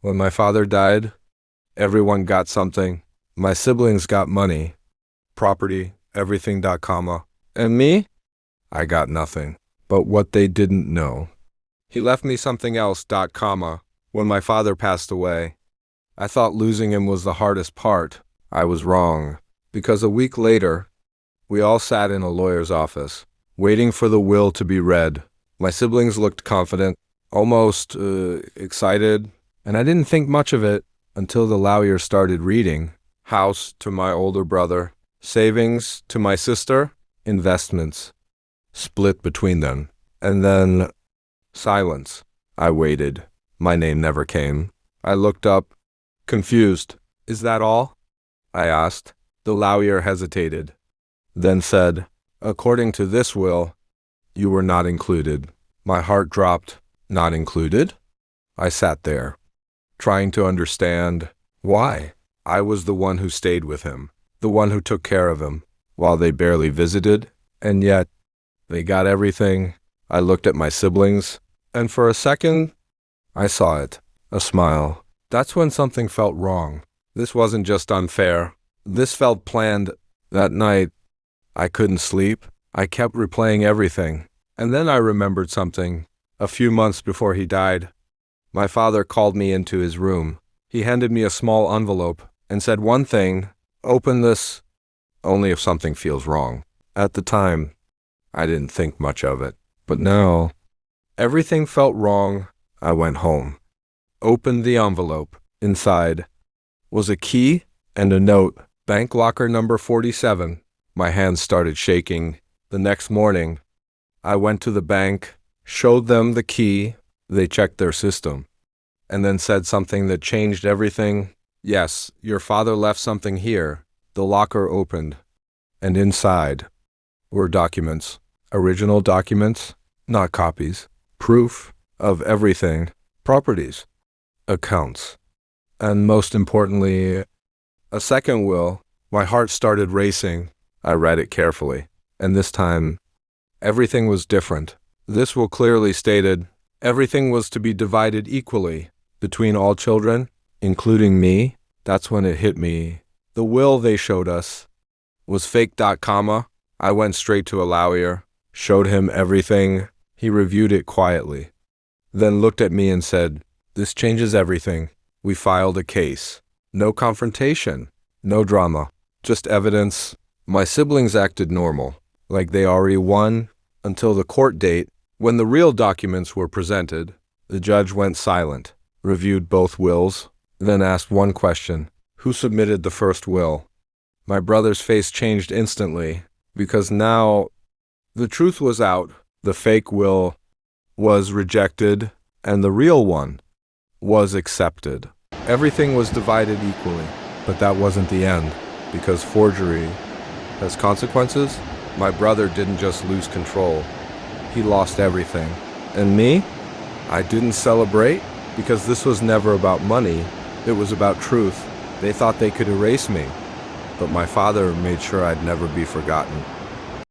When my father died, everyone got something. My siblings got money, property, everything. Comma. And me? I got nothing. But what they didn't know. He left me something else. Comma. When my father passed away, I thought losing him was the hardest part. I was wrong. Because a week later, we all sat in a lawyer's office, waiting for the will to be read. My siblings looked confident, almost excited, and I didn't think much of it until the lawyer started reading. House to my older brother, savings to my sister, investments split between them, and then silence. I waited. My name never came. I looked up, confused. Is that all? I asked. The lawyer hesitated, then said, according to this will, you were not included. My heart dropped. Not included? I sat there, trying to understand why. I was the one who stayed with him, the one who took care of him, while they barely visited, and yet they got everything. I looked at my siblings, and for a second, I saw it, a smile. That's when something felt wrong. This wasn't just unfair. This felt planned. That night, I couldn't sleep. I kept replaying everything. And then I remembered something. A few months before he died, my father called me into his room. He handed me a small envelope and said one thing, open this only if something feels wrong. At the time, I didn't think much of it. But now, everything felt wrong. I went home, opened the envelope. Inside was a key and a note. Bank locker number 47. My hands started shaking. The next morning, I went to the bank, showed them the key. They checked their system, and then said something that changed everything. Yes, your father left something here. The locker opened, and inside were documents. Original documents, not copies. Proof of everything. Properties, accounts, and most importantly, a second will. My heart started racing. I read it carefully, and this time, everything was different. This will clearly stated, everything was to be divided equally between all children, including me. That's when it hit me. The will they showed us was fake. Comma. I went straight to a lawyer, showed him everything. He reviewed it quietly, then looked at me and said, this changes everything. We filed a case. No confrontation, no drama, just evidence. My siblings acted normal, like they already won, until the court date. When the real documents were presented, the judge went silent, reviewed both wills, then asked one question. Who submitted the first will? My brother's face changed instantly, because now the truth was out. The fake will was rejected, and the real one was accepted. Everything was divided equally, but that wasn't the end, because forgery has consequences. My brother didn't just lose control, he lost everything. And me? I didn't celebrate, because this was never about money, it was about truth. They thought they could erase me, but my father made sure I'd never be forgotten.